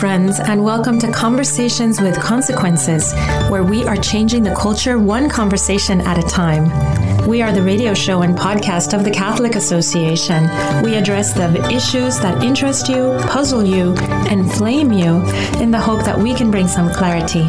friends, and welcome to Conversations with Consequences, where we are changing the culture one conversation at a time. We are the radio show and podcast of the Catholic Association. We address the issues that interest you, puzzle you, inflame you, in the hope that we can bring some clarity,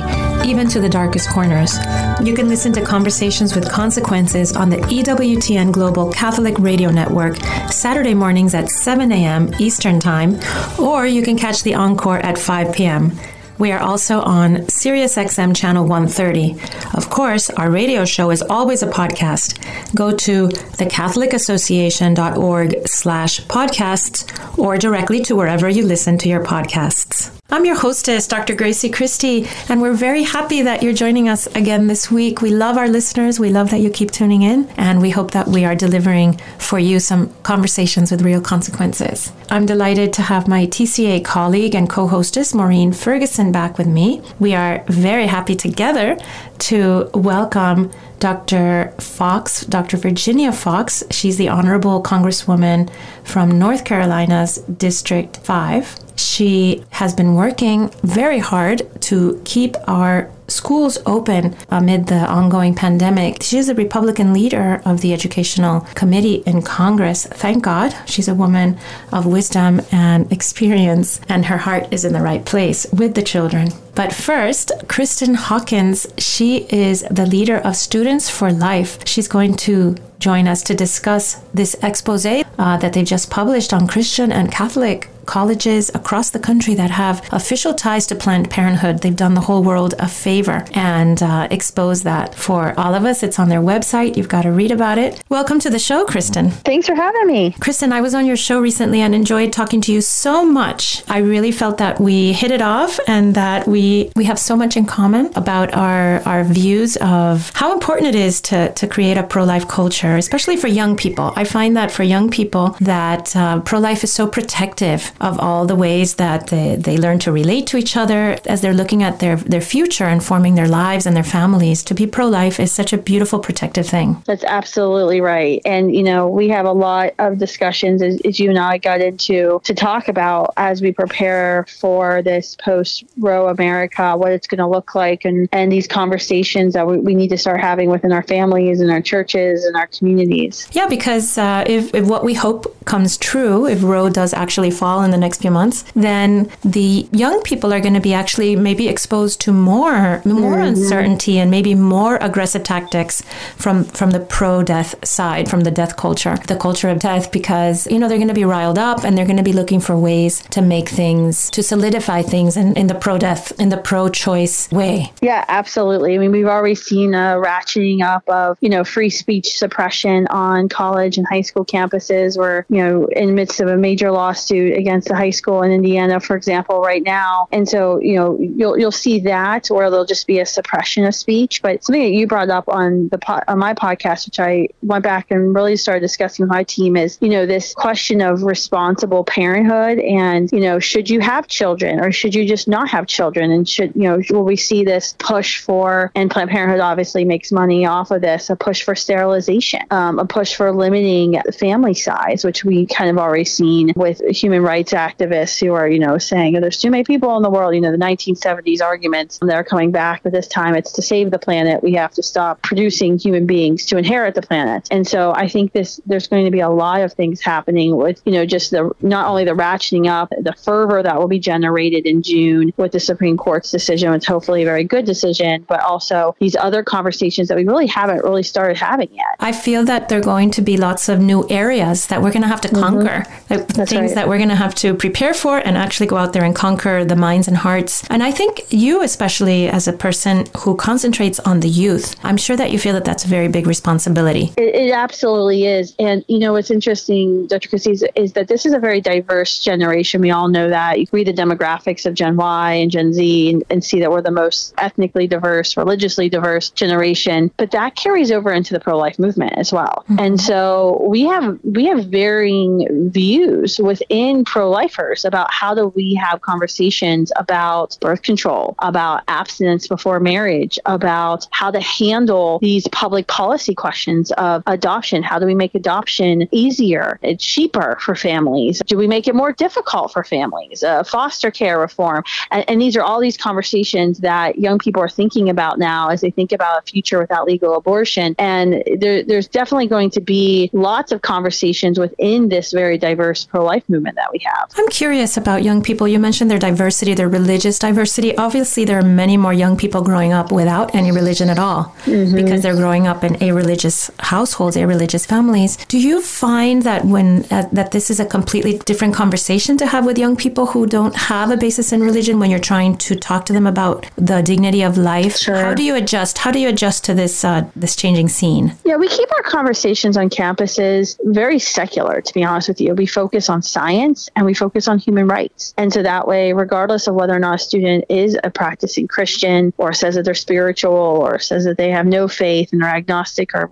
even to the darkest corners. You can listen to Conversations with Consequences on the EWTN Global Catholic Radio Network, Saturday mornings at 7 a.m. Eastern Time, or you can catch the encore at 5 p.m. We are also on SiriusXM Channel 130. Of course, our radio show is always a podcast. Go to thecatholicassociation.org/podcasts or directly to wherever you listen to your podcasts. I'm your hostess, Dr. Grazie Christie, and we're very happy that you're joining us again this week. We love our listeners. We love that you keep tuning in, and we hope that we are delivering for you some conversations with real consequences. I'm delighted to have my TCA colleague and co-hostess, Maureen Ferguson, back with me. We are very happy together to welcome Dr. Foxx, Dr. Virginia Foxx. She's the Honorable Congresswoman from North Carolina's District 5. She has been working very hard to keep our schools open amid the ongoing pandemic. She is a Republican leader of the Educational Committee in Congress. Thank God. She's a woman of wisdom and experience, and her heart is in the right place with the children. But first, Kristan Hawkins, she is the leader of Students for Life. She's going to join us to discuss this expose that they just published on Christian and Catholic colleges across the country that have official ties to Planned Parenthood. They've done the whole world a favor and exposed that for all of us. It's on their website. You've got to read about it. Welcome to the show, Kristan. Thanks for having me. Kristan, I was on your show recently and enjoyed talking to you so much. I really felt that we hit it off and that we have so much in common about our views of how important it is to create a pro-life culture, especially for young people. I find that for young people that pro-life is so protective of all the ways that they learn to relate to each other as they're looking at their future and forming their lives and their families. To be pro-life is such a beautiful, protective thing. That's absolutely right. And, you know, we have a lot of discussions, as you and I got into, to talk about as we prepare for this post-Roe America, what it's going to look like, and these conversations that we need to start having within our families and our churches and our communities. Yeah, because if what we hope comes true, if Roe does actually fall in the next few months, then the young people are going to be actually maybe exposed to more uncertainty and maybe more aggressive tactics from the pro-death side, from the death culture, the culture of death, because, you know, they're going to be riled up and they're going to be looking for ways to make things, to solidify things in the pro-death, in the pro-choice way. Yeah, absolutely. I mean, we've already seen a ratcheting up of, you know, free speech suppression on college and high school campuses. We're, you know, in the midst of a major lawsuit against the high school in Indiana, for example, right now. And so, you know, you'll see that, or there'll just be a suppression of speech. But something that you brought up on my podcast, which I went back and really started discussing with my team, is, you know, this question of responsible parenthood and, you know, should you have children or should you just not have children? And should, you know, will we see this push for, and Planned Parenthood obviously makes money off of this, a push for sterilization, a push for limiting family size, which we kind of already seen with human rights activists who are, you know, saying, oh, there's too many people in the world, you know, the 1970s arguments that are coming back, but this time it's to save the planet. We have to stop producing human beings to inherit the planet. And so I think there's going to be a lot of things happening with, you know, just not only the ratcheting up, the fervor that will be generated in June with the Supreme Court's decision, which hopefully a very good decision, but also these other conversations that we really haven't really started having yet. I feel that there are going to be lots of new areas that we're going to have to conquer, things right, that we're going to have to prepare for and actually go out there and conquer the minds and hearts. And I think you, especially as a person who concentrates on the youth, I'm sure that you feel that that's a very big responsibility. It absolutely is. And, you know, what's interesting, Dr. Christie, is that this is a very diverse generation. We all know that. You read the demographics of Gen Y and Gen Z, be and see that we're the most ethnically diverse, religiously diverse generation. But that carries over into the pro-life movement as well. Mm-hmm. And so we have varying views within pro-lifers about how do we have conversations about birth control, about abstinence before marriage, about how to handle these public policy questions of adoption. How do we make adoption easier and cheaper for families? Do we make it more difficult for families? Foster care reform. And these are all these conversations that young people are thinking about now as they think about a future without legal abortion. And there's definitely going to be lots of conversations within this very diverse pro-life movement that we have. I'm curious about young people. You mentioned their diversity, their religious diversity. Obviously, there are many more young people growing up without any religion at all, because they're growing up in a-religious households, a-religious families. Do you find that that this is a completely different conversation to have with young people who don't have a basis in religion when you're trying to talk to them about the dignity of life? Sure. How do you adjust? How do you adjust to this changing scene? Yeah, we keep our conversations on campuses very secular, to be honest with you. We focus on science and we focus on human rights. And so that way, regardless of whether or not a student is a practicing Christian or says that they're spiritual or says that they have no faith and they're agnostic or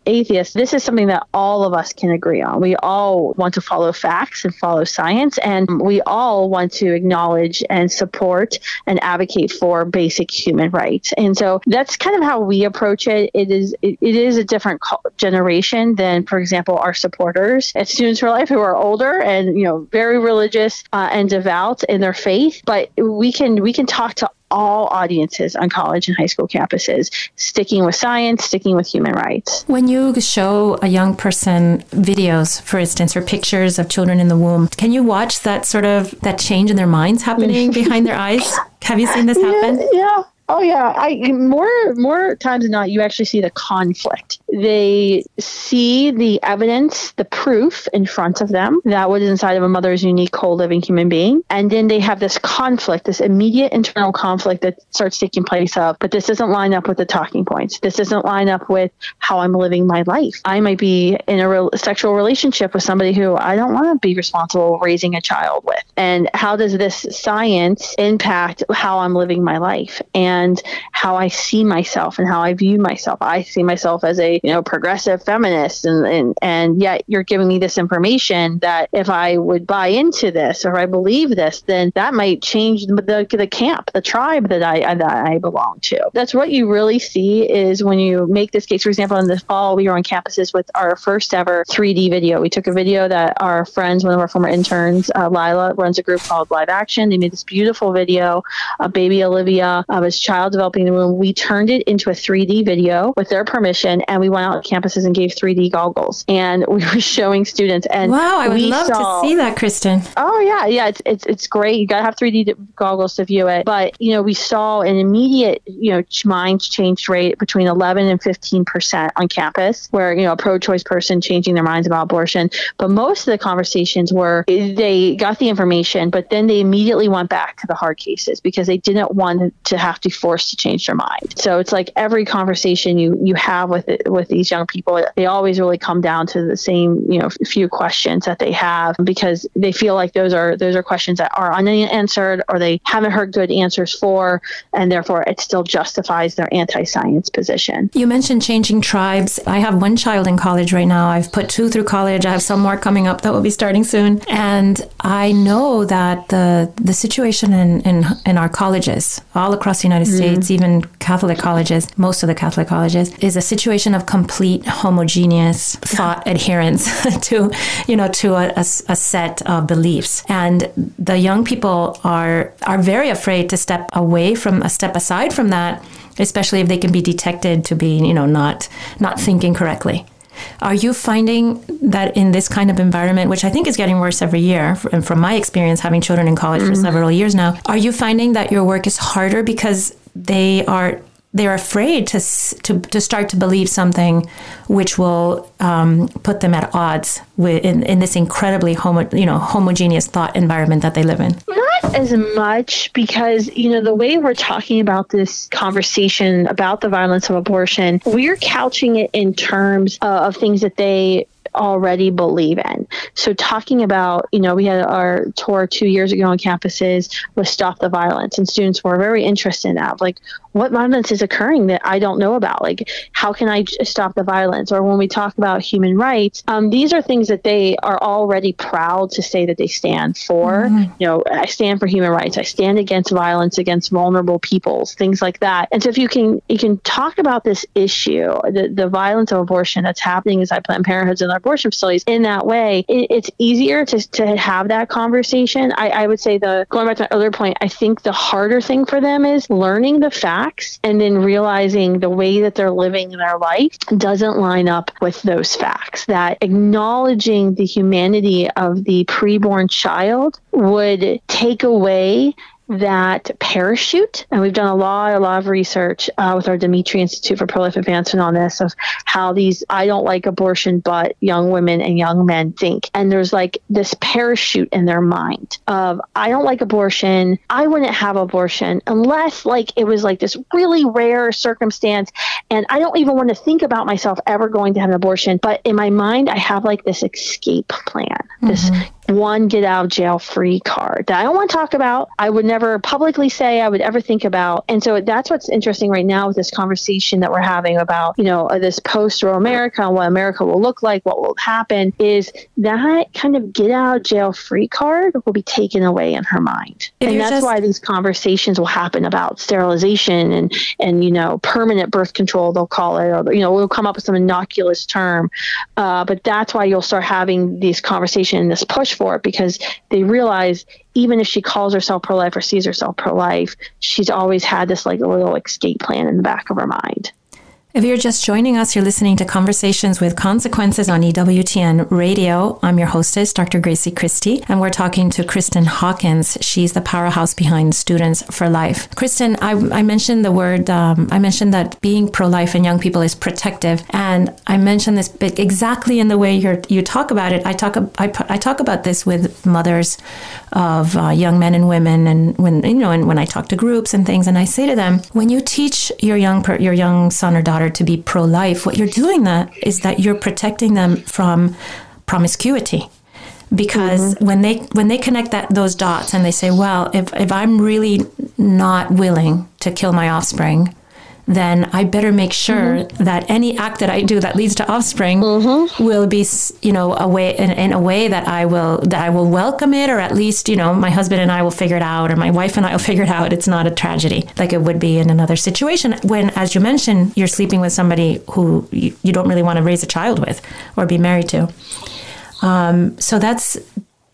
atheist, this is something that all of us can agree on. We all want to follow facts and follow science, and we all want to acknowledge and support and advocate for basic human rights. And so that's kind of how we approach it. It is a different generation than, for example, our supporters at Students for Life, who are older and very religious and devout in their faith. But we can talk to all audiences on college and high school campuses, sticking with science, sticking with human rights. When you show a young person videos, for instance, or pictures of children in the womb, can you watch that change in their minds happening behind their eyes? Have you seen this happen? Yeah. Oh, yeah. More times than not, you actually see the conflict. They see the evidence, the proof in front of them that what is inside of a mother's unique, whole, living human being. And then they have this conflict, this immediate internal conflict that starts taking place of, but this doesn't line up with the talking points. This doesn't line up with how I'm living my life. I might be in a sexual relationship with somebody who I don't want to be responsible for raising a child with. And how does this science impact how I'm living my life and how I see myself and how I view myself? I see myself as a progressive feminist, and yet you're giving me this information that if I would buy into this or I believe this, then that might change the camp, the tribe that I belong to. That's what you really see is when you make this case. For example, in the fall, we were on campuses with our first ever 3D video. We took a video that our friends, one of our former interns, Lila, runs a group called Live Action. They made this beautiful video of baby Olivia, of his child developing in the womb. We turned it into a 3D video with their permission, and we went out to campuses and gave 3D goggles, and we were showing students. And wow, I would love to see that, Kristan. Oh yeah, it's great. You gotta have 3D goggles to view it. But we saw an immediate mind change rate between 11 and 15% on campus, where a pro-choice person changing their minds about abortion. But most of the conversations were they got the information, but then they immediately went back to the hard cases because they didn't want to have to be forced to change their mind. So it's like every conversation you have with these young people, they always really come down to the same few questions that they have, because they feel like those are questions that are unanswered or they haven't heard good answers for, and therefore it still justifies their anti-science position. You mentioned changing tribes. I have one child in college right now. I've put 2 through college. I have some more coming up that will be starting soon. And I know that the situation in our colleges all across the United States, even Catholic colleges, most of the Catholic colleges, is a situation of complete homogeneous thought adherence to a set of beliefs. And the young people are very afraid to step aside from that, especially if they can be detected to be, not thinking correctly. Are you finding that in this kind of environment, which I think is getting worse every year, and from my experience having children in college for several years now, are you finding that your work is harder because they're afraid to start to believe something which will put them at odds in this incredibly homogeneous thought environment that they live in? Not as much, because the way we're talking about this conversation about the violence of abortion, we're couching it in terms of things that they already believe in. So talking about, we had our tour 2 years ago on campuses with Stop the Violence, and students were very interested in that. Like, what violence is occurring that I don't know about? Like, how can I stop the violence? Or when we talk about human rights, these are things that they are already proud to say that they stand for. I stand for human rights. I stand against violence against vulnerable peoples, things like that. And so if you can talk about this issue, the violence of abortion that's happening inside Planned Parenthoods and our abortion facilities in that way, it's easier to have that conversation. I would say going back to my other point, I think the harder thing for them is learning the facts and then realizing the way that they're living their life doesn't line up with those facts. That acknowledging the humanity of the preborn child would take away that parachute. And we've done a lot of research with our Dimitri Institute for Pro-Life Advancement on this, of how these I don't like abortion but young women and young men think. And there's like this parachute in their mind of, I don't like abortion. I wouldn't have abortion unless like it was like this really rare circumstance. And I don't even want to think about myself ever going to have an abortion. But in my mind, I have like this escape plan, this one get out of jail free card that I don't want to talk about. I would never publicly say I would ever think about. And so that's what's interesting right now with this conversation that we're having about, this post-Roe America and what America will look like, what will happen, is that kind of get out of jail free card will be taken away in her mind. And that's why these conversations will happen about sterilization and permanent birth control, they'll call it, or, we'll come up with some innocuous term. But that's why you'll start having these conversations and this push for it, because they realize even if she calls herself pro-life or sees herself pro-life, she's always had this like a little escape plan in the back of her mind. If you're just joining us, you're listening to Conversations with Consequences on EWTN Radio. I'm your hostess, Dr. Grazie Christie, and we're talking to Kristan Hawkins. She's the powerhouse behind Students for Life. Kristan, I mentioned the word, I mentioned that being pro-life in young people is protective, and I mentioned this exactly in the way you talk about it. I talk about this with mothers of young men and women, and when I talk to groups and things, and I say to them, when you teach your young son or daughter to be pro-life, what you're doing is that you're protecting them from promiscuity. Because when they connect those dots and they say, well, if I'm really not willing to kill my offspring, then I better make sure that any act that I do that leads to offspring will be, in a way that I will welcome it, or at least, my husband and I will figure it out, or my wife and I will figure it out. It's not a tragedy like it would be in another situation when, as you mentioned, you're sleeping with somebody who you don't really want to raise a child with or be married to. So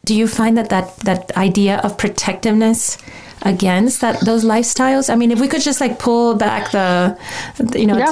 do you find that idea of protectiveness against those lifestyles? I mean, if we could just like pull back the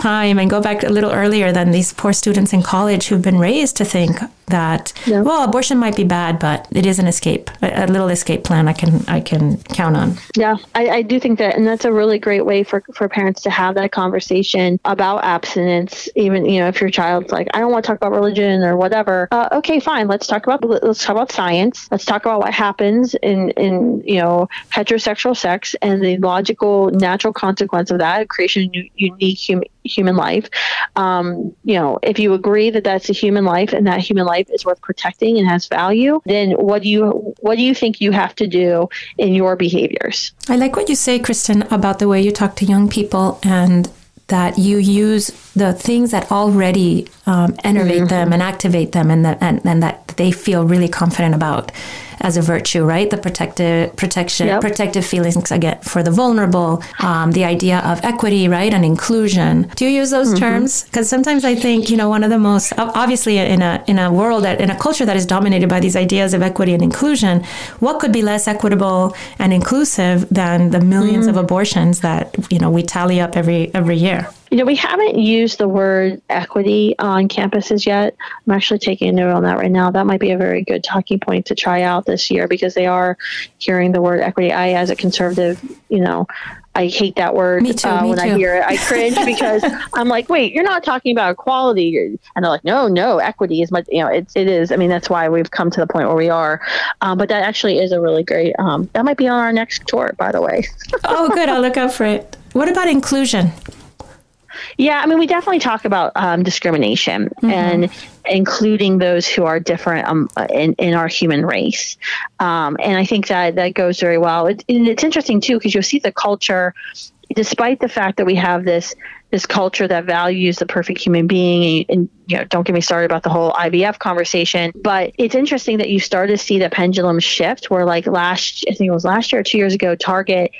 time and go back a little earlier than these poor students in college who've been raised to think that, well, abortion might be bad, but it is an escape, a little escape plan I can count on. Yeah, I do think that, and that's a really great way for parents to have that conversation about abstinence. Even, if your child's like, I don't want to talk about religion or whatever. Okay, fine. Let's talk about science. Let's talk about what happens in heterosexual sex and the logical, natural consequence of that, creation of unique human life. If you agree that that's a human life and that human life is worth protecting and has value, then what do you think you have to do in your behaviors? I like what you say, Kristan, about the way you talk to young people, and that you use the things that already enervate them and activate them, and that they feel really confident about as a virtue, right? The protective feelings again for the vulnerable, the idea of equity, right, and inclusion. Do you use those terms? Because sometimes I think, one of the most, obviously in a world in a culture that is dominated by these ideas of equity and inclusion, what could be less equitable and inclusive than the millions of abortions that we tally up every year? We haven't used the word equity on campuses yet. I'm actually taking a note on that right now. That might be a very good talking point to try out this year, because they are hearing the word equity. I, as a conservative, I hate that word. Me too. I hear it, I cringe because I'm like, wait, you're not talking about equality. And they're like, no, equity is much, it is. I mean, that's why we've come to the point where we are. But that actually is a really great, that might be on our next tour, by the way. Oh, good. I'll look out for it. What about inclusion? Yeah, I mean, we definitely talk about discrimination, and including those who are different in our human race. And I think that goes very well. And it's interesting too, because you'll see the culture, despite the fact that we have this culture that values the perfect human being, and don't get me started about the whole IVF conversation, but it's interesting that you start to see the pendulum shift where I think it was last year or 2 years ago, Target,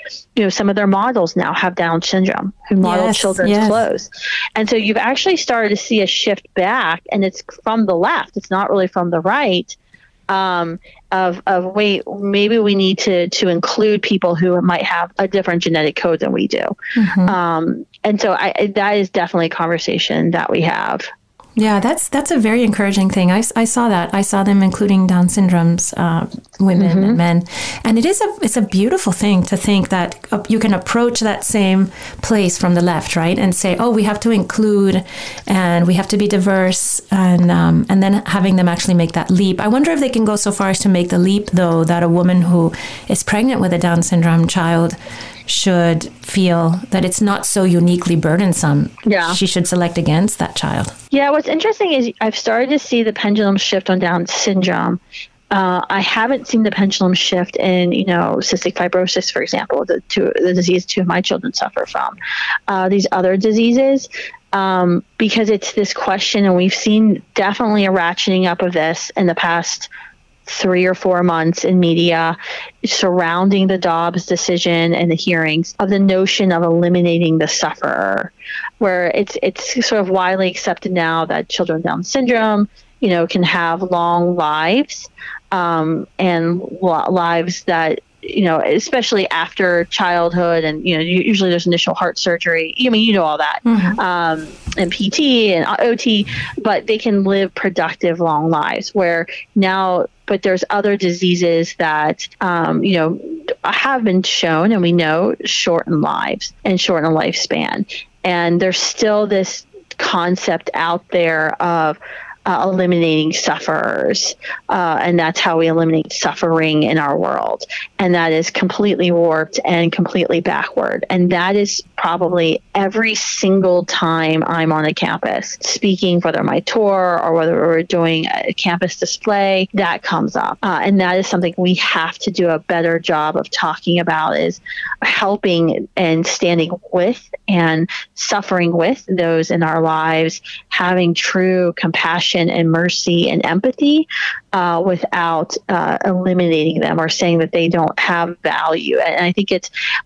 some of their models now have Down syndrome who model children's clothes. And so you've actually started to see a shift back, and it's from the left. It's not really from the right. Wait, maybe we need to include people who might have a different genetic code than we do. And so that is definitely a conversation that we have. Yeah, that's a very encouraging thing. I saw that. I saw them including Down syndrome's women and men. And it's a beautiful thing to think that you can approach that same place from the left, right? And say, oh, we have to include and we have to be diverse, and then having them actually make that leap. I wonder if they can go so far as to make the leap, though, that a woman who is pregnant with a Down syndrome child should feel that it's not so uniquely burdensome. Yeah. She should select against that child. Yeah, what's interesting is I've started to see the pendulum shift on Down syndrome. I haven't seen the pendulum shift in, cystic fibrosis, for example, the disease two of my children suffer from. These other diseases, because it's this question, and we've seen definitely a ratcheting up of this in the past 3 or 4 months in media surrounding the Dobbs decision and the hearings of the notion of eliminating the sufferer, where it's sort of widely accepted now that children with Down syndrome, can have long lives, and lives that, especially after childhood, and, usually there's initial heart surgery. All that, and PT and OT, but they can live productive, long lives but there's other diseases that, have been shown, and we know shorten lives and shorten a lifespan. And there's still this concept out there of eliminating sufferers, and that's how we eliminate suffering in our world. And that is completely warped and completely backward. And that is probably every single time I'm on a campus speaking, whether my tour or whether we're doing a campus display, that comes up. And that is something we have to do a better job of talking about, is helping and standing with and suffering with those in our lives, having true compassion and mercy and empathy, without eliminating them or saying that they don't have value. And I think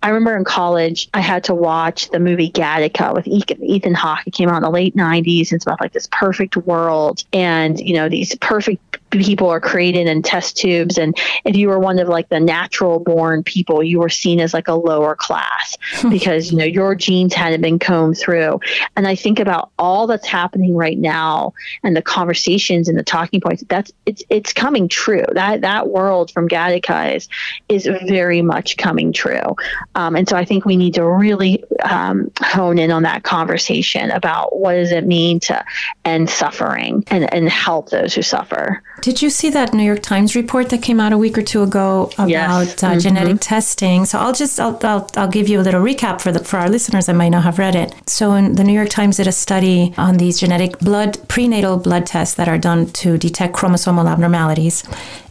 I remember in college, I had to watch the movie Gattaca with Ethan Hawke. It came out in the late 90s. It's about this perfect world. And, these perfect people are created in test tubes. And if you were one of the natural born people, you were seen as a lower class because, your genes hadn't been combed through. And I think about all that's happening right now and the conversations and the talking points, it's coming true. That world from Gattaca is very much coming true. And so I think we need to really hone in on that conversation about what does it mean to end suffering and help those who suffer. Did you see that New York Times report that came out a week or two ago about genetic testing? So I'll give you a little recap for our listeners that might not have read it. So the New York Times did a study on these genetic prenatal blood tests that are done to detect chromosomal abnormalities,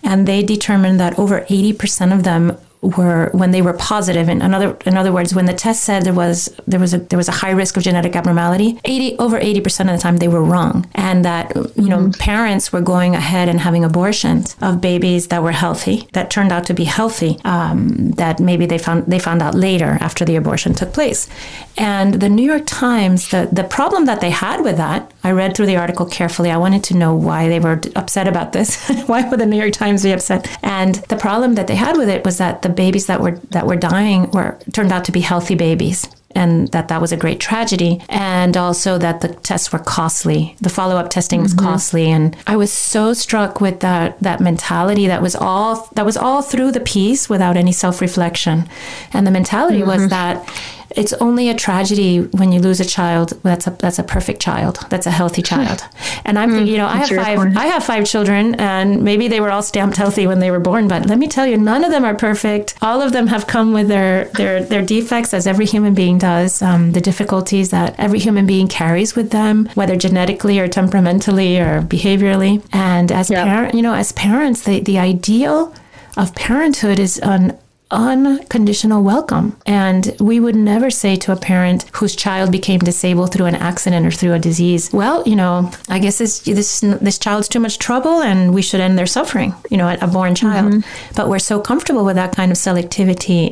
and they determined that over 80% of them were when they were positive. In other words, when the test said there was a high risk of genetic abnormality, over 80% of the time they were wrong, and that parents were going ahead and having abortions of babies that were healthy, that turned out to be healthy, that maybe they found out later after the abortion took place. And the New York Times, the problem that they had with that, I read through the article carefully. I wanted to know why they were upset about this. Why would the New York Times be upset? And the problem that they had with it was that the babies that were dying turned out to be healthy babies, and that was a great tragedy, and also that the tests were costly. The follow-up testing was costly, and I was so struck with that mentality that was all through the piece without any self-reflection. And the mentality was that it's only a tragedy when you lose a child that's a perfect child, that's a healthy child. And I'm thinking, I have 5 children, and maybe they were all stamped healthy when they were born, but let me tell you, none of them are perfect. All of them have come with their defects, as every human being does, the difficulties that every human being carries with them, whether genetically or temperamentally or behaviorally. And as parents, the ideal of parenthood is an unconditional welcome. And we would never say to a parent whose child became disabled through an accident or through a disease, well, I guess this child's too much trouble and we should end their suffering, a born child. Mm-hmm. But we're so comfortable with that kind of selectivity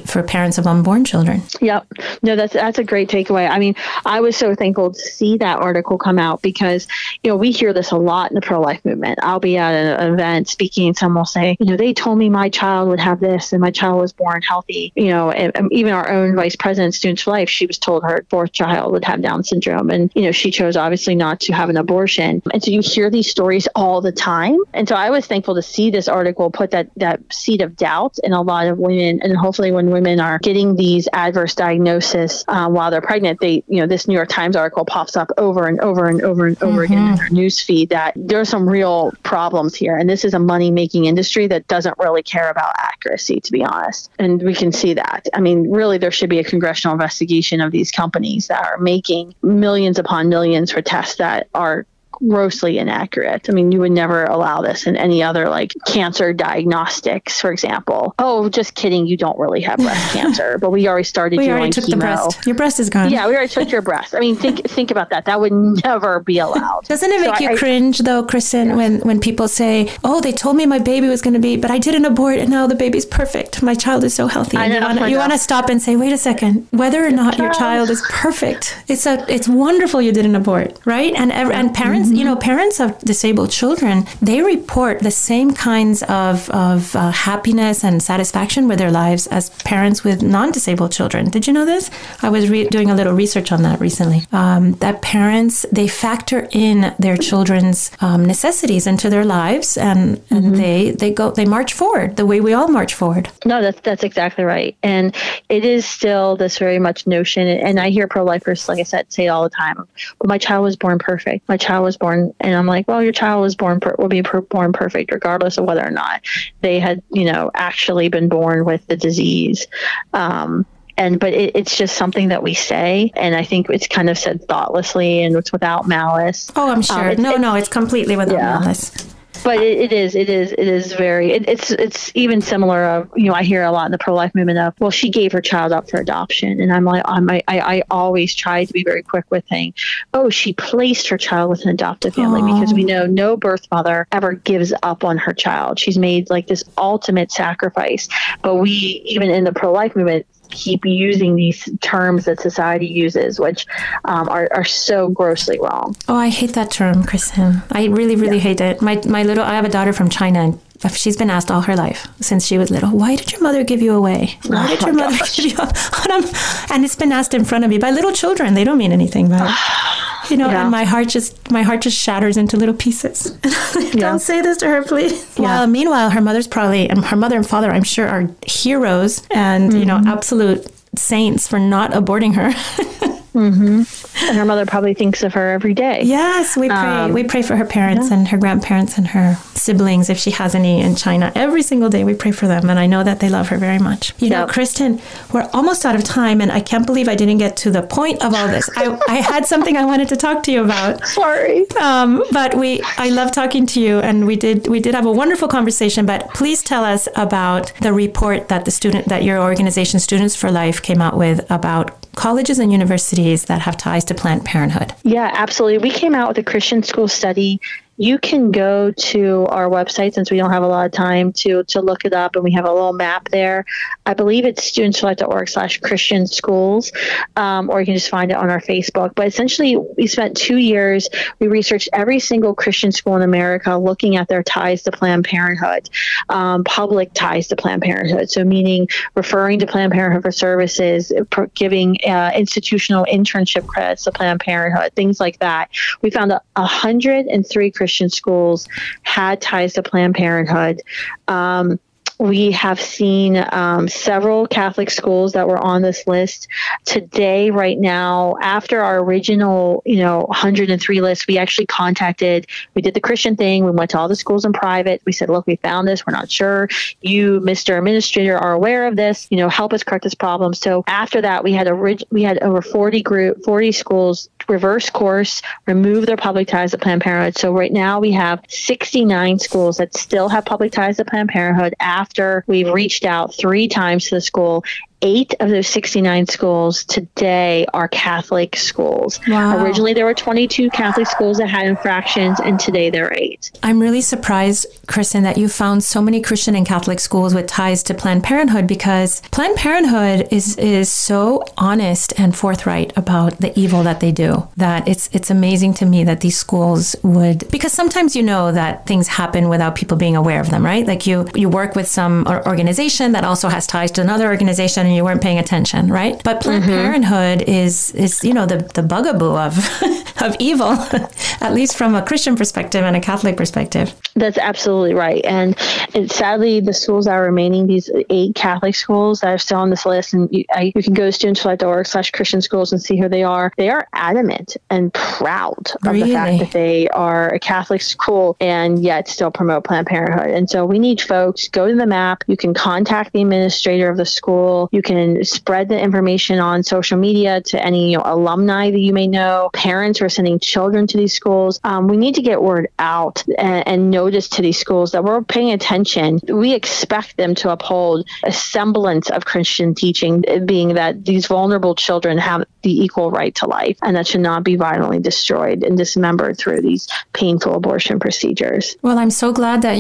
for parents of unborn children. Yep. No, that's a great takeaway. I mean, I was so thankful to see that article come out because, we hear this a lot in the pro-life movement. I'll be at an event speaking and someone will say, they told me my child would have this and my child was born healthy. And even our own vice president, Students for Life, she was told her 4th child would have Down syndrome. And, she chose obviously not to have an abortion. And so you hear these stories all the time. And so I was thankful to see this article put that seed of doubt in a lot of women. And hopefully when women are getting these adverse diagnoses while they're pregnant, this New York Times article pops up over and over and over and over again in their newsfeed that there's some real problems here. And this is a money-making industry that doesn't really care about accuracy, to be honest. And we can see that. I mean, really, there should be a congressional investigation of these companies that are making millions upon millions for tests that are grossly inaccurate. I mean, you would never allow this in any other cancer diagnostics, for example. Oh, just kidding. You don't really have breast cancer, but we already started we already took chemo. The breast. Your breast is gone. Yeah, we already took your breast. I mean, think about that. That would never be allowed. Doesn't it make you cringe though, Kristan, when people say, oh, they told me my baby was going to be, but I did an abort and now the baby's perfect. My child is so healthy. And you want to stop and say, wait a second, whether or not your child is perfect, it's wonderful you did an abort, right? And parents, parents of disabled children, they report the same kinds of happiness and satisfaction with their lives as parents with non-disabled children. Did you know this? I was doing a little research on that recently. That parents, they factor in their children's necessities into their lives, and they march forward the way we all march forward. No, that's exactly right. And it is still this very much notion, and I hear pro-lifers, like I said, say it all the time, but my child was born perfect. My child was born, and I'm like, well, your child was born perfect, regardless of whether or not they had, actually been born with the disease. But it's just something that we say, and I think it's kind of said thoughtlessly and it's without malice. Oh, I'm sure. It's completely without malice. But it is very, it's even similar of, I hear a lot in the pro-life movement of, well, she gave her child up for adoption. And I'm like, I always try to be very quick with saying, oh, she placed her child with an adoptive family, because we know no birth mother ever gives up on her child. She's made this ultimate sacrifice. But we, even in the pro-life movement, keep using these terms that society uses, which are so grossly wrong. Oh, I hate that term, Kristan. I really, really hate it. I have a daughter from China, and she's been asked all her life since she was little, why did your mother give you away? Why did your mother give you away? And it's been asked in front of me by little children. They don't mean anything, but and my heart just shatters into little pieces. Don't say this to her, please. Yeah. Meanwhile, her mother and father, I'm sure, are heroes and, absolute saints for not aborting her. And her mother probably thinks of her every day. Yes, we pray. We pray for her parents and her grandparents and her siblings, if she has any in China. Every single day we pray for them, and I know that they love her very much. Kristan, we're almost out of time, and I can't believe I didn't get to the point of all this. I had something I wanted to talk to you about. Sorry. But I love talking to you, and we did have a wonderful conversation. But please tell us about the report that your organization, Students for Life, came out with about colleges and universities that have ties to Planned Parenthood. Yeah, absolutely. We came out with a Christian school study. You can go to our website, since we don't have a lot of time to look it up, and we have a little map there. I believe it's studentsforlife.org/Christian schools, or you can just find it on our Facebook. But essentially, we spent 2 years. We researched every single Christian school in America, looking at their ties to Planned Parenthood, public ties to Planned Parenthood. So meaning referring to Planned Parenthood for services, giving institutional internship credits to Planned Parenthood, things like that. We found 103 Christian schools had ties to Planned Parenthood. We have seen several Catholic schools that were on this list. Today, right now, after our original, 103 list, we actually we did the Christian thing. We went to all the schools in private. We said, look, we found this. We're not sure. You, Mr. Administrator, are aware of this. Help us correct this problem. So after that, we had over 40 schools reverse course, remove their public ties to Planned Parenthood. So right now we have 69 schools that still have public ties to Planned Parenthood after we've reached out 3 times to the school. 8 of those 69 schools today are Catholic schools. Wow. Originally, there were 22 Catholic schools that had infractions, and today there are 8. I'm really surprised, Kristan, that you found so many Christian and Catholic schools with ties to Planned Parenthood, because Planned Parenthood is so honest and forthright about the evil that they do, that it's amazing to me that these schools would, because sometimes that things happen without people being aware of them, right? Like you work with some organization that also has ties to another organization, and you weren't paying attention, right? But Planned Parenthood is the bugaboo of evil, at least from a Christian perspective and a Catholic perspective. That's absolutely right. And sadly, the schools that are remaining, these 8 Catholic schools that are still on this list, and you can go to studentsforlife.org/Christian schools and see who they are adamant and proud of the fact that they are a Catholic school and yet still promote Planned Parenthood. And so we need folks, go to the map. You can contact the administrator of the school. You can spread the information on social media to any alumni that you may know, parents who are sending children to these schools. We need to get word out and notice to these schools that we're paying attention. We expect them to uphold a semblance of Christian teaching, being that these vulnerable children have the equal right to life, and that should not be violently destroyed and dismembered through these painful abortion procedures. Well, I'm so glad that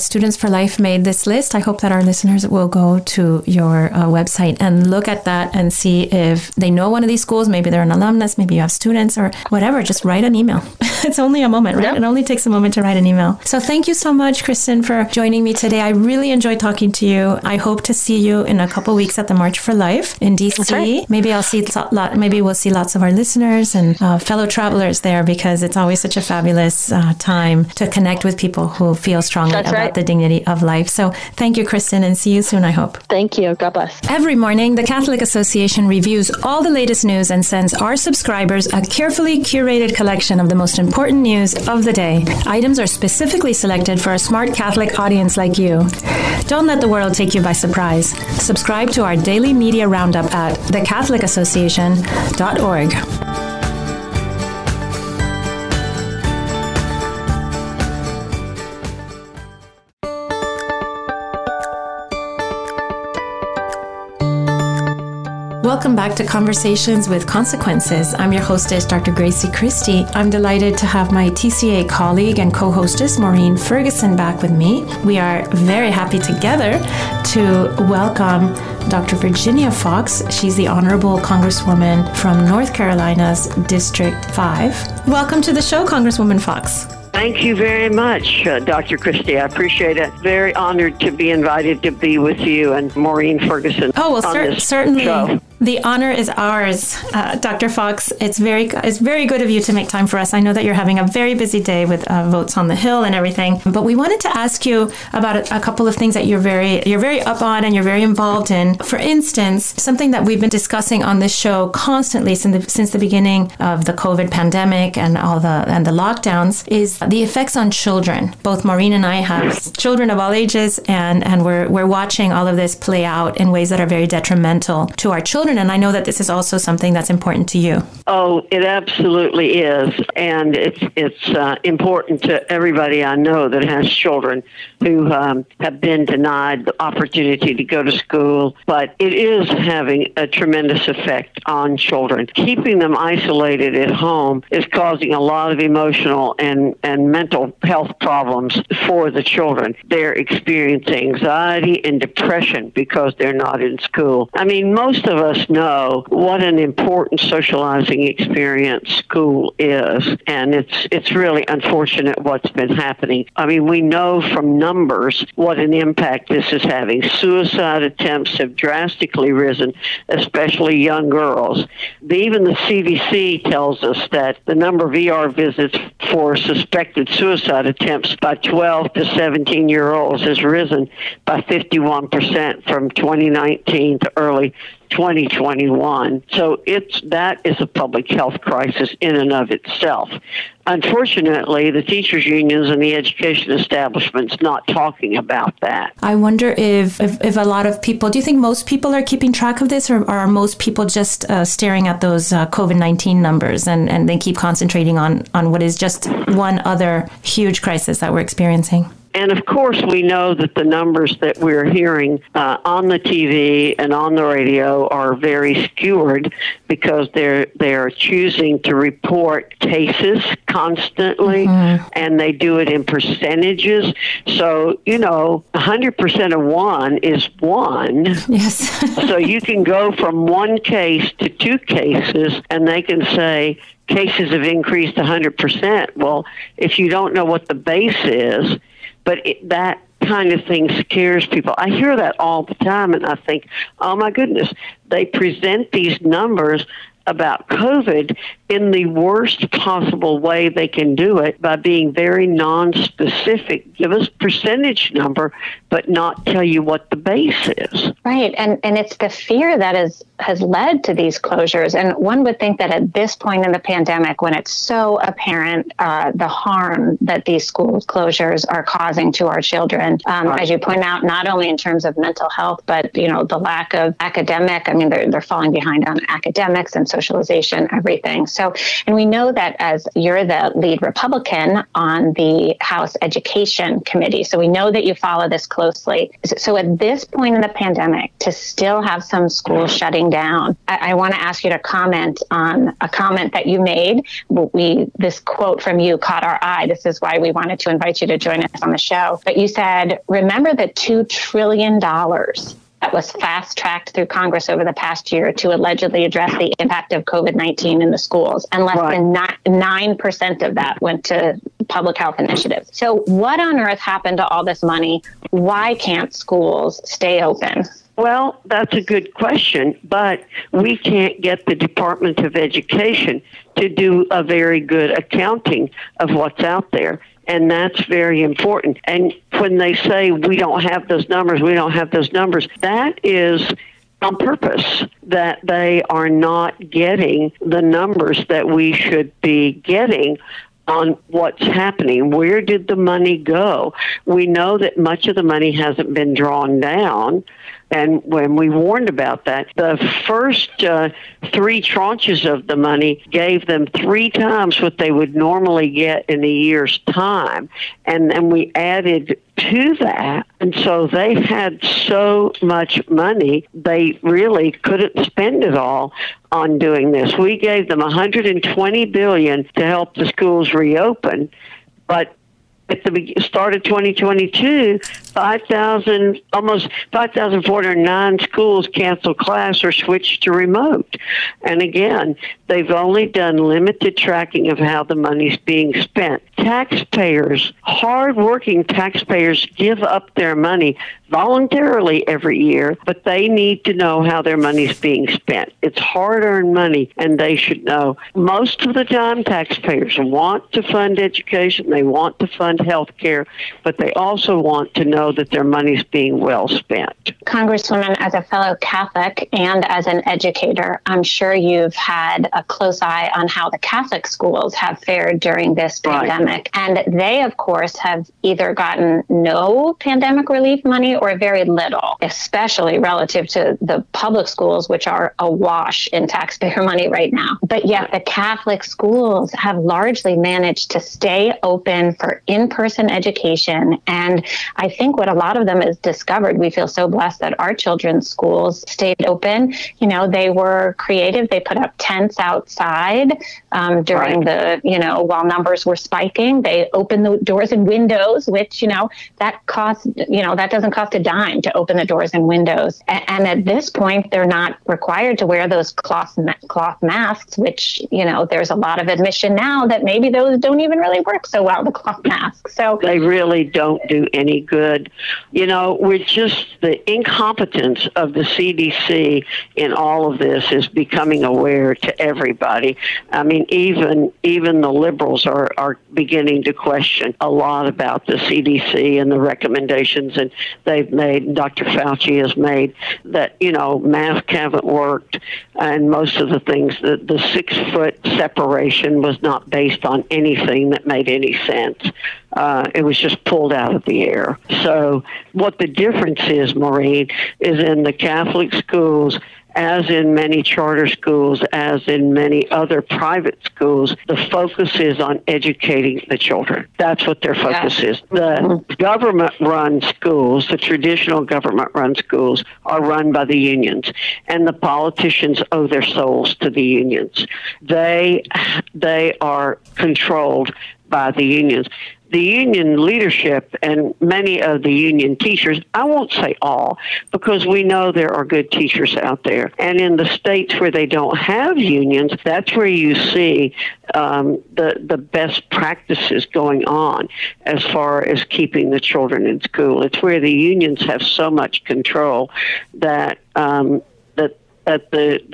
Students for Life made this list. I hope that our listeners will go to your website and look at that and see if they know one of these schools. Maybe they're an alumnus, maybe you have students or whatever. Just write an email. It's only a moment, right? Yep. It only takes a moment to write an email. So thank you so much, Kristan, for joining me today. I really enjoyed talking to you. I hope to see you in a couple of weeks at the March for Life in DC. Right. Maybe we'll see lots of our listeners and fellow travelers there, because it's always such a fabulous time to connect with people who feel strongly about the dignity of life. So thank you, Kristan, and see you soon, I hope. Thank you. God bless. Every morning, the Catholic Association reviews all the latest news and sends our subscribers a carefully curated collection of the most important news of the day. Items are specifically selected for a smart Catholic audience like you. Don't let the world take you by surprise. Subscribe to our daily media roundup at thecatholicassociation.org. Welcome back to Conversations with Consequences. I'm your hostess, Dr. Grazie Christie. I'm delighted to have my TCA colleague and co-hostess, Maureen Ferguson, back with me. We are very happy together to welcome Dr. Virginia Foxx. She's the Honorable Congresswoman from North Carolina's District 5. Welcome to the show, Congresswoman Foxx. Thank you very much, Dr. Christie. I appreciate it. Very honored to be invited to be with you and Maureen Ferguson. Oh, well, certainly. Show. The honor is ours, Dr. Foxx. It's very good of you to make time for us. I know that you're having a very busy day with votes on the Hill and everything, but we wanted to ask you about a couple of things that you're very up on and you're very involved in. For instance, something that we've been discussing on this show constantly since the beginning of the COVID pandemic and the lockdowns is the effects on children. Both Maureen and I have children of all ages, and we're watching all of this play out in ways that are very detrimental to our children. And I know that this is also something that's important to you. Oh, it absolutely is. And it's important to everybody I know that has children who have been denied the opportunity to go to school. But it is having a tremendous effect on children. Keeping them isolated at home is causing a lot of emotional and mental health problems for the children. They're experiencing anxiety and depression because they're not in school. I mean, most of us us know what an important socializing experience school is. And it's really unfortunate what's been happening. I mean, we know from numbers what an impact this is having. Suicide attempts have drastically risen, especially young girls. Even the CDC tells us that the number of ER visits for suspected suicide attempts by 12 to 17-year-olds has risen by 51% from 2019 to early 2021. So that is a public health crisis in and of itself. Unfortunately, the teachers' unions and the education establishment's not talking about that. I wonder if a lot of people, do you think most people are keeping track of this, or are most people just staring at those COVID-19 numbers and they keep concentrating on what is just one other huge crisis that we're experiencing? And of course, we know that the numbers that we're hearing on the TV and on the radio are very skewed because they're choosing to report cases constantly, and they do it in percentages. So, 100% of one is one. Yes. So you can go from one case to two cases, and they can say cases have increased 100%. Well, if you don't know what the base is, but that kind of thing scares people. I hear that all the time, and I think, oh, my goodness, they present these numbers about COVID in the worst possible way they can do it, by being very non-specific. Give us percentage number, but not tell you what the base is. Right, and it's the fear that has led to these closures. And one would think that at this point in the pandemic, when it's so apparent the harm that these school closures are causing to our children, as you point out, not only in terms of mental health, but the lack of academic. I mean, they're falling behind on academics and socialization, everything. So, and we know that as you're the lead Republican on the House Education Committee, so we know that you follow this closely. So at this point in the pandemic, to still have some schools shutting down, I want to ask you to comment on a comment that you made. This quote from you caught our eye. This is why we wanted to invite you to join us on the show. But you said, remember the $2 trillion that was fast-tracked through Congress over the past year to allegedly address the impact of COVID-19 in the schools, and less than 9% of that went to public health initiatives. So what on earth happened to all this money? Why can't schools stay open? Well, that's a good question, but we can't get the Department of Education to do a very good accounting of what's out there. And that's very important. And when they say we don't have those numbers, that is on purpose, that they are not getting the numbers that we should be getting on what's happening. Where did the money go? We know that much of the money hasn't been drawn down. And when we warned about that, the first 3 tranches of the money gave them 3 times what they would normally get in a year's time. And then we added to that. And so they've had so much money, they really couldn't spend it all on doing this. We gave them $120 billion to help the schools reopen, but at the start of 2022, almost 5,409 schools canceled class or switched to remote. And again, they've only done limited tracking of how the money's being spent. Taxpayers, hard-working taxpayers, give up their money voluntarily every year, but they need to know how their money's being spent. It's hard-earned money, and they should know. Most of the time, taxpayers want to fund education, they want to fund health care, but they also want to know that their money's being well spent. Congresswoman, as a fellow Catholic and as an educator, I'm sure you've had a close eye on how the Catholic schools have fared during this pandemic. And they, of course, have either gotten no pandemic relief money or very little, especially relative to the public schools, which are awash in taxpayer money right now. But yet the Catholic schools have largely managed to stay open for in-person education. And I think what a lot of them has discovered, we feel so blessed that our children's schools stayed open. They were creative. They put up tents outside during while numbers were spiking. masking. They open the doors and windows, which, that costs, that doesn't cost a dime to open the doors and windows. And at this point, they're not required to wear those cloth masks, which, there's a lot of admission now that maybe those don't even really work so well, the cloth masks. So they really don't do any good. We're just, the incompetence of the CDC in all of this is becoming aware to everybody. I mean, even the liberals are beginning to question a lot about the CDC and the recommendations, and they've made, Dr. Fauci has made, that, masks haven't worked, and most of the things, the 6-foot separation was not based on anything that made any sense. It was just pulled out of the air. So what the difference is, Maureen, is in the Catholic schools, as in many charter schools, as in many other private schools, the focus is on educating the children. That's what their focus is. The government-run schools, the traditional government-run schools, are run by the unions, and the politicians owe their souls to the unions. They are controlled by the unions. The union leadership and many of the union teachers, I won't say all, because we know there are good teachers out there. And in the states where they don't have unions, that's where you see the best practices going on as far as keeping the children in school. It's where the unions have so much control that the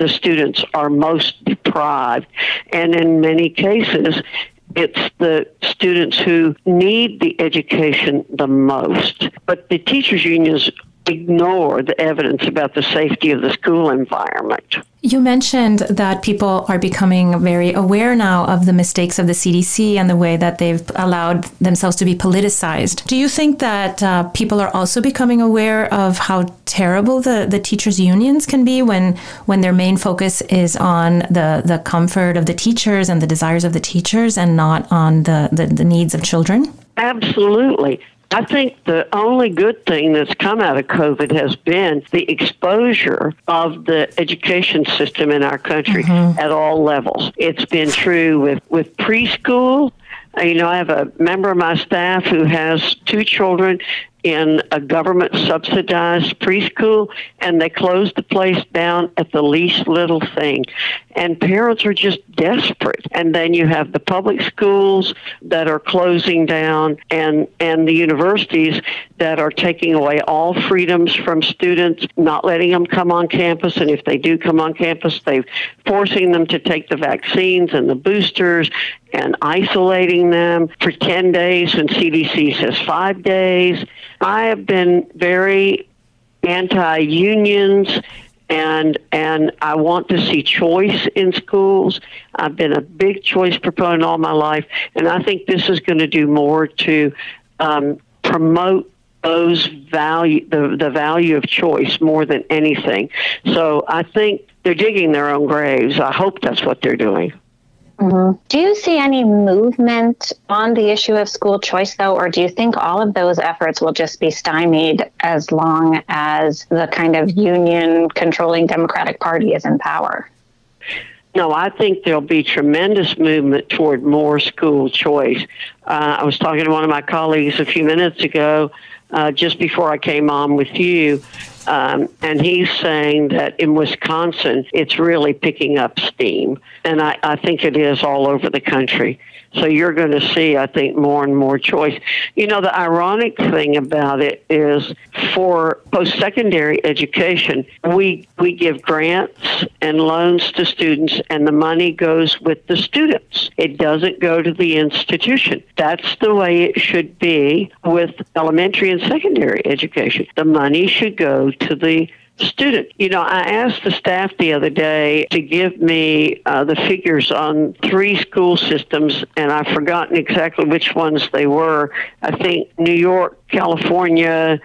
students are most deprived. And in many cases, it's the students who need the education the most. But the teachers' unions ignore the evidence about the safety of the school environment. You mentioned that people are becoming very aware now of the mistakes of the CDC and the way that they've allowed themselves to be politicized. Do you think that people are also becoming aware of how terrible the teachers' unions can be when their main focus is on the comfort of the teachers and the desires of the teachers and not on the needs of children? Absolutely. I think the only good thing that's come out of COVID has been the exposure of the education system in our country at all levels. It's been true with preschool. I have a member of my staff who has 2 children in a government-subsidized preschool, and they closed the place down at the least little thing. And parents are just desperate. And then you have the public schools that are closing down and the universities that are taking away all freedoms from students, not letting them come on campus. And if they do come on campus, they're forcing them to take the vaccines and the boosters and isolating them for 10 days when CDC says 5 days. I have been very anti-unions, and I want to see choice in schools. I've been a big choice proponent all my life, and I think this is going to do more to promote those the value of choice more than anything. So I think they're digging their own graves. I hope that's what they're doing. Mm-hmm. Do you see any movement on the issue of school choice, though, or do you think all of those efforts will just be stymied as long as the kind of union-controlling Democratic Party is in power? No, I think there'll be tremendous movement toward more school choice. I was talking to one of my colleagues a few minutes ago, just before I came on with you, and he's saying that in Wisconsin, it's really picking up steam. And I think it is all over the country. So you're going to see, I think, more and more choice. The ironic thing about it is for post-secondary education, we give grants and loans to students, and the money goes with the students. It doesn't go to the institution. That's the way it should be with elementary and secondary education. The money should go to the student. I asked the staff the other day to give me the figures on 3 school systems, and I've forgotten exactly which ones they were. I think New York, California,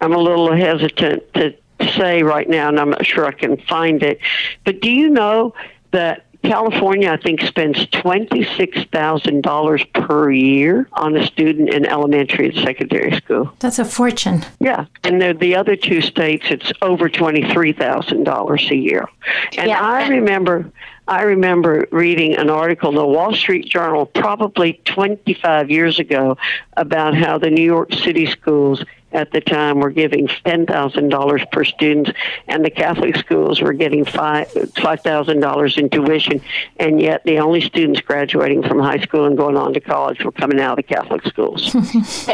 I'm a little hesitant to say right now, and I'm not sure I can find it. But do you know that California, I think, spends $26,000 per year on a student in elementary and secondary school? That's a fortune. Yeah. And the other 2 states, it's over $23,000 a year. And yeah. I remember I remember reading an article in the Wall Street Journal probably 25 years ago about how the New York City schools at the time were giving $10,000 per student, and the Catholic schools were getting $5,000 in tuition, and yet the only students graduating from high school and going on to college were coming out of the Catholic schools.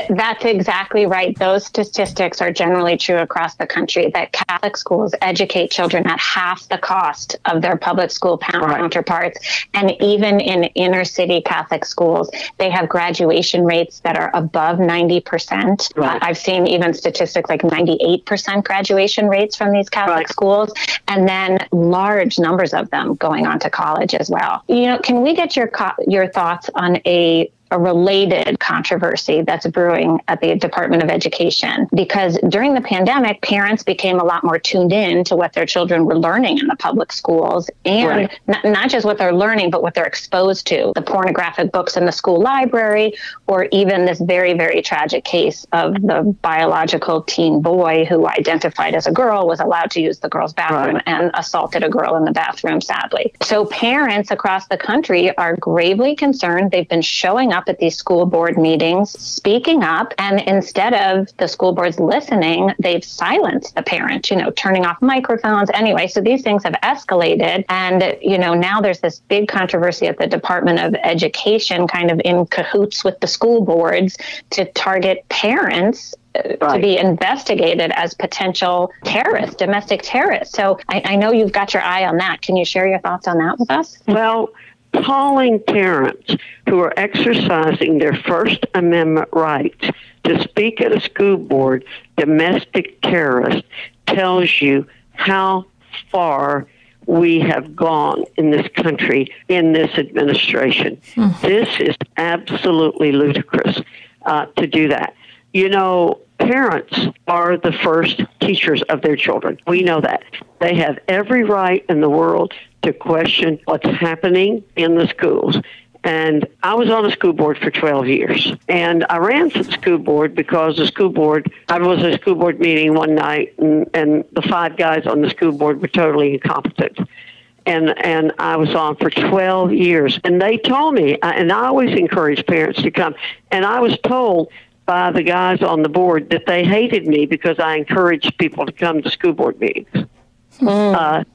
That's exactly right. Those statistics are generally true across the country, that Catholic schools educate children at half the cost of their public school counterparts. And even in inner city Catholic schools, they have graduation rates that are above 90%. Right. I've seen even statistics like 98% graduation rates from these Catholic schools, and then large numbers of them going on to college as well. Can we get your thoughts on a related controversy that's brewing at the Department of Education? Because during the pandemic, parents became a lot more tuned in to what their children were learning in the public schools, and not just what they're learning, but what they're exposed to, the pornographic books in the school library, or even this very, very tragic case of the biological teen boy who identified as a girl was allowed to use the girl's bathroom and assaulted a girl in the bathroom, sadly. So parents across the country are gravely concerned. They've been showing up at these school board meetings, speaking up, and instead of the school boards listening, they've silenced the parent, turning off microphones. Anyway, so these things have escalated, and, now there's this big controversy at the Department of Education kind of in cahoots with the school boards to target parents to be investigated as potential terrorists, domestic terrorists. So I know you've got your eye on that. Can you share your thoughts on that with us? Well, calling parents who are exercising their First Amendment right to speak at a school board domestic terrorist tells you how far we have gone in this country, in this administration. This is absolutely ludicrous to do that. Parents are the first teachers of their children. We know that. They have every right in the world to question what's happening in the schools. And I was on a school board for 12 years. And I ran for the school board because I was at a school board meeting one night, and the 5 guys on the school board were totally incompetent. And I was on for 12 years. And they told me, and I always encourage parents to come, and I was told by the guys on the board that they hated me because I encouraged people to come to school board meetings. But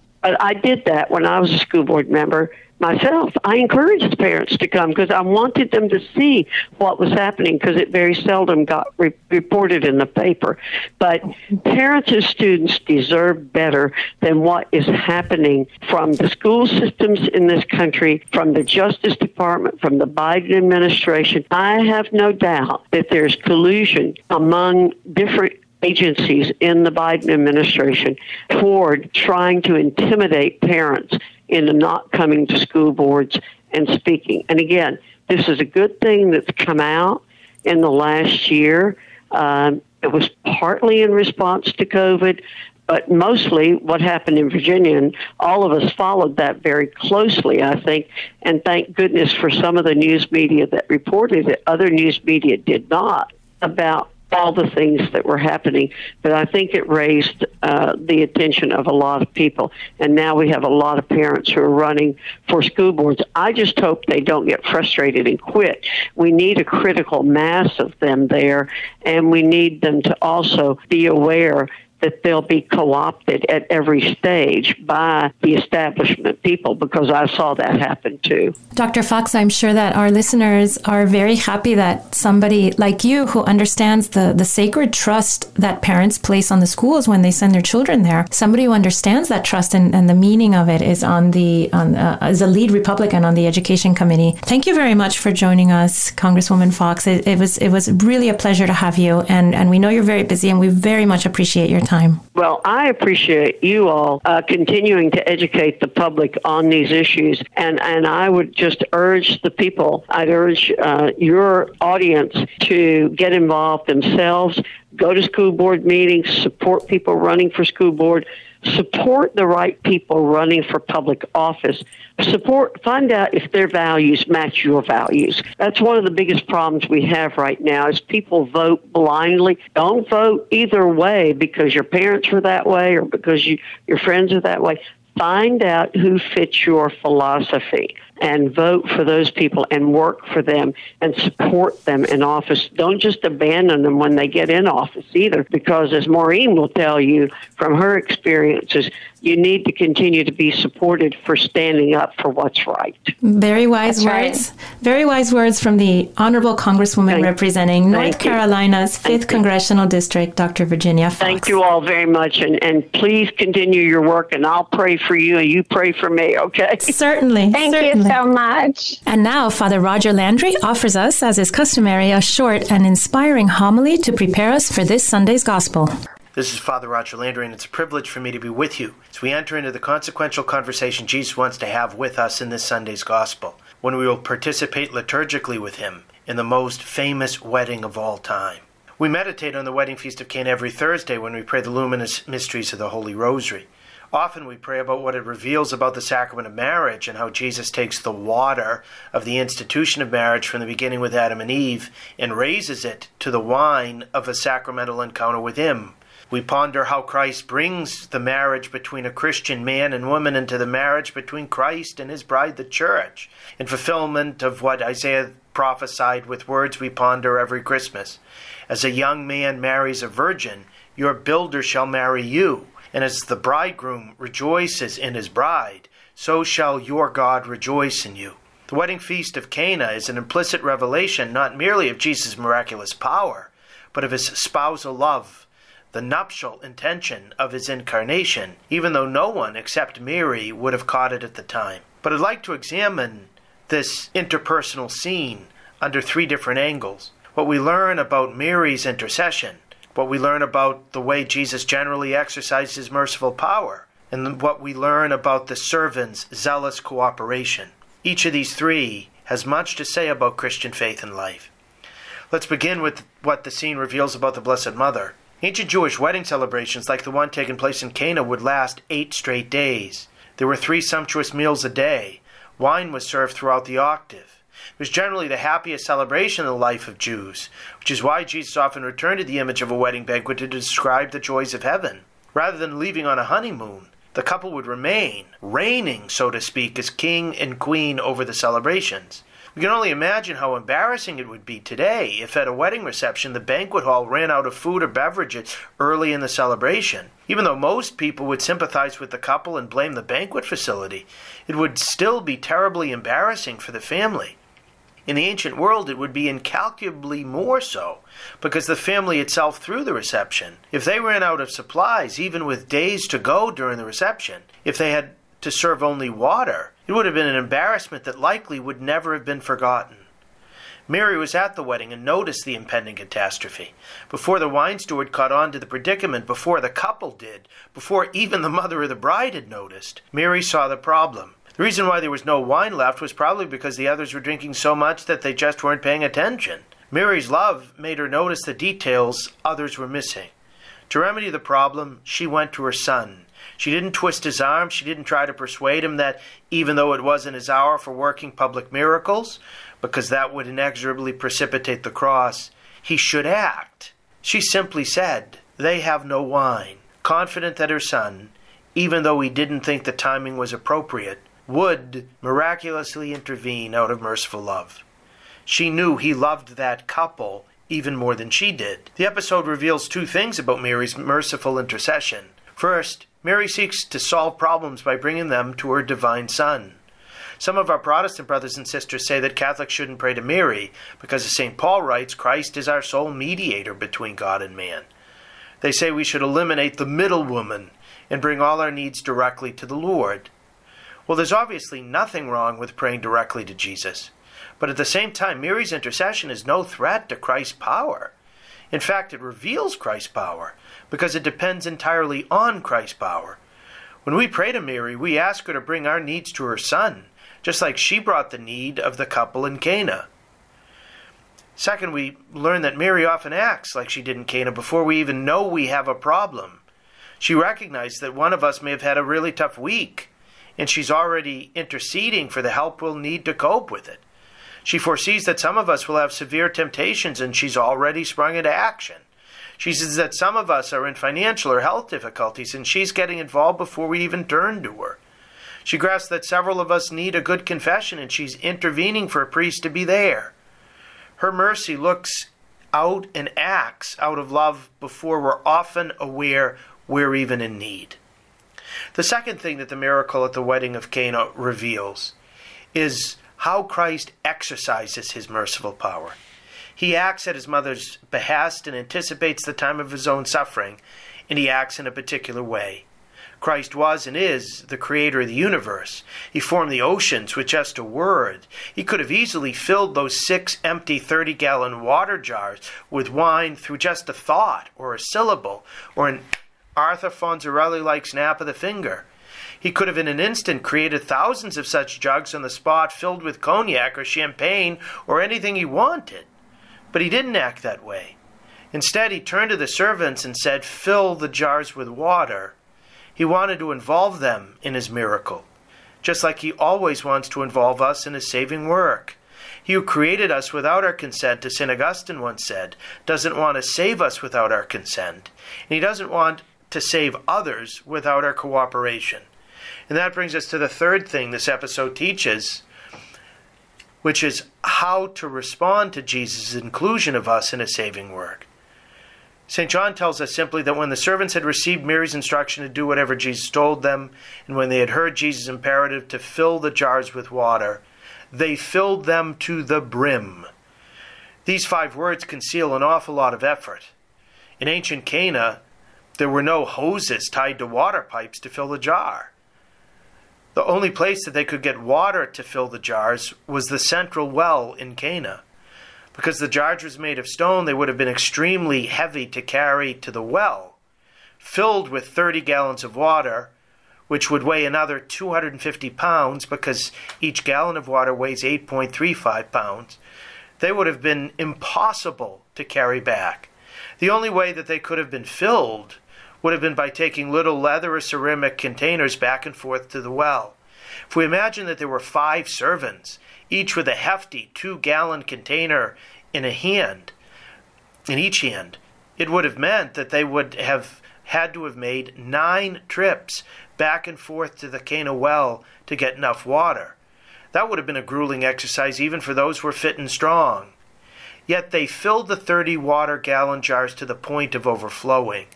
I did that when I was a school board member myself. I encouraged parents to come because I wanted them to see what was happening, because it very seldom got reported in the paper. But parents and students deserve better than what is happening from the school systems in this country, from the Justice Department, from the Biden administration. I have no doubt that there's collusion among different agencies in the Biden administration toward trying to intimidate parents into not coming to school boards and speaking. And again, this is a good thing that's come out in the last year. It was partly in response to COVID, but mostly what happened in Virginia, and all of us followed that very closely, I think, and thank goodness for some of the news media that reported it. Other news media did not, about all the things that were happening, but I think it raised the attention of a lot of people. And now we have a lot of parents who are running for school boards. I just hope they don't get frustrated and quit. We need a critical mass of them there, and we need them to also be aware that they'll be co-opted at every stage by the establishment people, because I saw that happen too. Dr. Foxx, I'm sure that our listeners are very happy that somebody like you, who understands the sacred trust that parents place on the schools when they send their children there, somebody who understands that trust and the meaning of it is as a lead Republican on the Education Committee. Thank you very much for joining us, Congresswoman Foxx. It was really a pleasure to have you, and we know you're very busy, and we very much appreciate your time. Well, I appreciate you all continuing to educate the public on these issues, and I would just urge the people, I'd urge your audience to get involved themselves, go to school board meetings, support people running for school board, support the right people running for public office. Find out if their values match your values. That's one of the biggest problems we have right now, is people vote blindly. Don't vote either way because your parents were that way or because your friends are that way. Find out who fits your philosophy and vote for those people and work for them and support them in office. Don't just abandon them when they get in office either, because as Maureen will tell you from her experiences, you need to continue to be supported for standing up for what's right. Very wise words. Right. Very wise words from the Honorable Congresswoman representing North Carolina's 5th Congressional District, Dr. Virginia Foxx. Thank you all very much, and please continue your work, and I'll pray for you, and you pray for me, okay? Certainly. Thank you so much. And now, Father Roger Landry offers us, as is customary, a short and inspiring homily to prepare us for this Sunday's Gospel. This is Father Roger Landry, and it's a privilege for me to be with you as we enter into the consequential conversation Jesus wants to have with us in this Sunday's Gospel, when we will participate liturgically with him in the most famous wedding of all time. We meditate on the wedding feast of Cana every Thursday when we pray the luminous mysteries of the Holy Rosary. Often we pray about what it reveals about the sacrament of marriage and how Jesus takes the water of the institution of marriage from the beginning with Adam and Eve and raises it to the wine of a sacramental encounter with him. We ponder how Christ brings the marriage between a Christian man and woman into the marriage between Christ and his bride, the church, in fulfillment of what Isaiah prophesied with words we ponder every Christmas. As a young man marries a virgin, your builder shall marry you. And as the bridegroom rejoices in his bride, so shall your God rejoice in you. The wedding feast of Cana is an implicit revelation not merely of Jesus' miraculous power, but of his spousal love, the nuptial intention of his incarnation, even though no one except Mary would have caught it at the time. But I'd like to examine this interpersonal scene under 3 different angles. What we learn about Mary's intercession, what we learn about the way Jesus generally exercised his merciful power, and what we learn about the servant's zealous cooperation. Each of these 3 has much to say about Christian faith and life. Let's begin with what the scene reveals about the Blessed Mother. Ancient Jewish wedding celebrations like the one taking place in Cana would last 8 straight days. There were 3 sumptuous meals a day. Wine was served throughout the octave. It was generally the happiest celebration in the life of Jews, which is why Jesus often returned to the image of a wedding banquet to describe the joys of heaven. Rather than leaving on a honeymoon, the couple would remain, reigning, so to speak, as king and queen over the celebrations. We can only imagine how embarrassing it would be today if at a wedding reception the banquet hall ran out of food or beverages early in the celebration. Even though most people would sympathize with the couple and blame the banquet facility, it would still be terribly embarrassing for the family. In the ancient world, it would be incalculably more so, because the family itself threw the reception. If they ran out of supplies, even with days to go during the reception, if they had to serve only water, it would have been an embarrassment that likely would never have been forgotten. Mary was at the wedding and noticed the impending catastrophe. Before the wine steward caught on to the predicament, before the couple did, before even the mother of the bride had noticed, Mary saw the problem. The reason why there was no wine left was probably because the others were drinking so much that they just weren't paying attention. Mary's love made her notice the details others were missing. To remedy the problem, she went to her son. She didn't twist his arm. She didn't try to persuade him that even though it wasn't his hour for working public miracles, because that would inexorably precipitate the cross, he should act. She simply said, "They have no wine," confident that her son, even though he didn't think the timing was appropriate, would miraculously intervene out of merciful love. She knew he loved that couple even more than she did. The episode reveals 2 things about Mary's merciful intercession. First, Mary seeks to solve problems by bringing them to her divine Son. Some of our Protestant brothers and sisters say that Catholics shouldn't pray to Mary because, as St. Paul writes, Christ is our sole mediator between God and man. They say we should eliminate the middle woman and bring all our needs directly to the Lord. Well, there's obviously nothing wrong with praying directly to Jesus. But at the same time, Mary's intercession is no threat to Christ's power. In fact, it reveals Christ's power because it depends entirely on Christ's power. When we pray to Mary, we ask her to bring our needs to her Son, just like she brought the need of the couple in Cana. Second, we learn that Mary often acts like she did in Cana before we even know we have a problem. She recognized that one of us may have had a really tough week, and she's already interceding for the help we'll need to cope with it. She foresees that some of us will have severe temptations, and she's already sprung into action. She says that some of us are in financial or health difficulties, and she's getting involved before we even turn to her. She grasps that several of us need a good confession, and she's intervening for a priest to be there. Her mercy looks out and acts out of love before we're often aware we're even in need. The second thing that the miracle at the wedding of Cana reveals is how Christ exercises his merciful power. He acts at his mother's behest and anticipates the time of his own suffering, and he acts in a particular way. Christ was and is the creator of the universe. He formed the oceans with just a word. He could have easily filled those 6 empty 30-gallon water jars with wine through just a thought or a syllable or an Arthur Fonzarelli-like snap of the finger. He could have in an instant created thousands of such jugs on the spot filled with cognac or champagne or anything he wanted. But he didn't act that way. Instead, he turned to the servants and said, "Fill the jars with water." He wanted to involve them in his miracle, just like he always wants to involve us in his saving work. He who created us without our consent, as St. Augustine once said, doesn't want to save us without our consent, and he doesn't want to save others without our cooperation. And that brings us to the third thing this episode teaches, which is how to respond to Jesus' inclusion of us in his saving work. St. John tells us simply that when the servants had received Mary's instruction to do whatever Jesus told them, and when they had heard Jesus' imperative to fill the jars with water, they filled them to the brim. These 5 words conceal an awful lot of effort. In ancient Cana, there were no hoses tied to water pipes to fill the jar. The only place that they could get water to fill the jars was the central well in Cana. Because the jars was made of stone, they would have been extremely heavy to carry to the well. Filled with 30 gallons of water, which would weigh another 250 pounds because each gallon of water weighs 8.35 pounds, they would have been impossible to carry back. The only way that they could have been filled would have been by taking little leather or ceramic containers back and forth to the well. If we imagine that there were 5 servants, each with a hefty 2-gallon container in each hand, it would have meant that they would have had to have made 9 trips back and forth to the Cana well to get enough water. That would have been a grueling exercise even for those who were fit and strong. Yet they filled the 30 water gallon jars to the point of overflowing.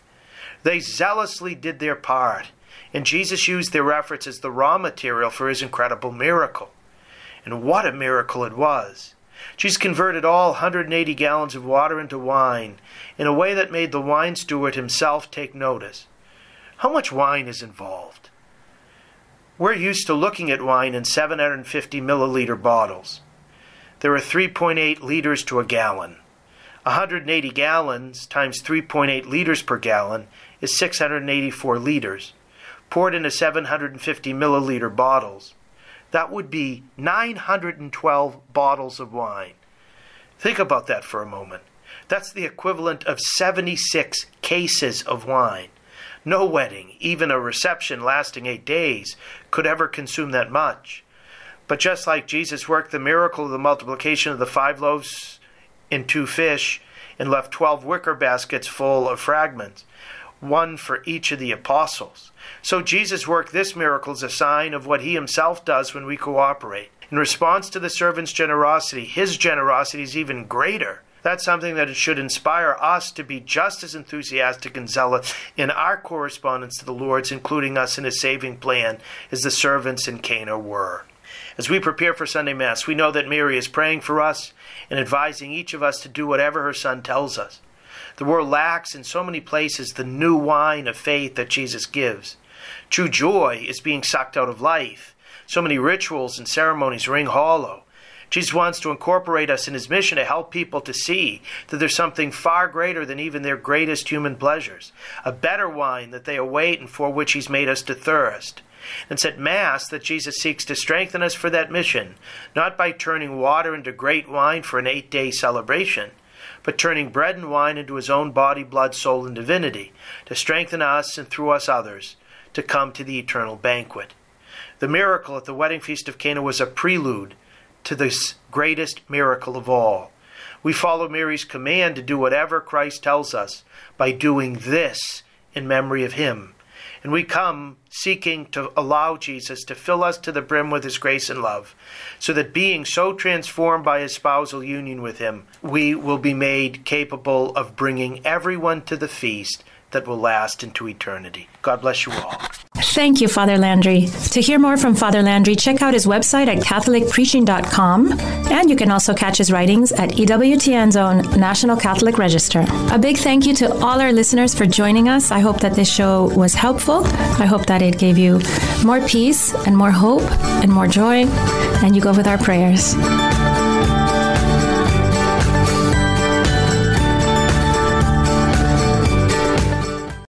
They zealously did their part, and Jesus used their efforts as the raw material for his incredible miracle. And what a miracle it was. Jesus converted all 180 gallons of water into wine in a way that made the wine steward himself take notice. How much wine is involved? We're used to looking at wine in 750 milliliter bottles. There are 3.8 liters to a gallon. 180 gallons times 3.8 liters per gallon is 684 liters. Poured into 750 milliliter bottles, that would be 912 bottles of wine. Think about that for a moment. That's the equivalent of 76 cases of wine. No wedding, even a reception lasting 8 days, could ever consume that much. But just like Jesus worked the miracle of the multiplication of the 5 loaves and 2 fish and left 12 wicker baskets full of fragments, one for each of the apostles, so Jesus worked this miracle as a sign of what he himself does when we cooperate. In response to the servant's generosity, his generosity is even greater. That's something that it should inspire us to be just as enthusiastic and zealous in our correspondence to the Lord's, including us in his saving plan, as the servants in Cana were. As we prepare for Sunday Mass, we know that Mary is praying for us and advising each of us to do whatever her Son tells us. The world lacks in so many places the new wine of faith that Jesus gives. True joy is being sucked out of life. So many rituals and ceremonies ring hollow. Jesus wants to incorporate us in his mission to help people to see that there's something far greater than even their greatest human pleasures, a better wine that they await and for which he's made us to thirst. And it's at Mass that Jesus seeks to strengthen us for that mission, not by turning water into great wine for an 8-day celebration, but turning bread and wine into his own body, blood, soul, and divinity, to strengthen us and through us others, to come to the eternal banquet. The miracle at the wedding feast of Cana was a prelude to this greatest miracle of all. We follow Mary's command to do whatever Christ tells us by doing this in memory of him. And we come seeking to allow Jesus to fill us to the brim with his grace and love, so that being so transformed by his spousal union with him, we will be made capable of bringing everyone to the feast that will last into eternity. God bless you all. Thank you, Father Landry. To hear more from Father Landry, check out his website at catholicpreaching.com, and you can also catch his writings at EWTN's own National Catholic Register. A big thank you to all our listeners for joining us. I hope that this show was helpful. I hope that it gave you more peace and more hope and more joy, and you go with our prayers.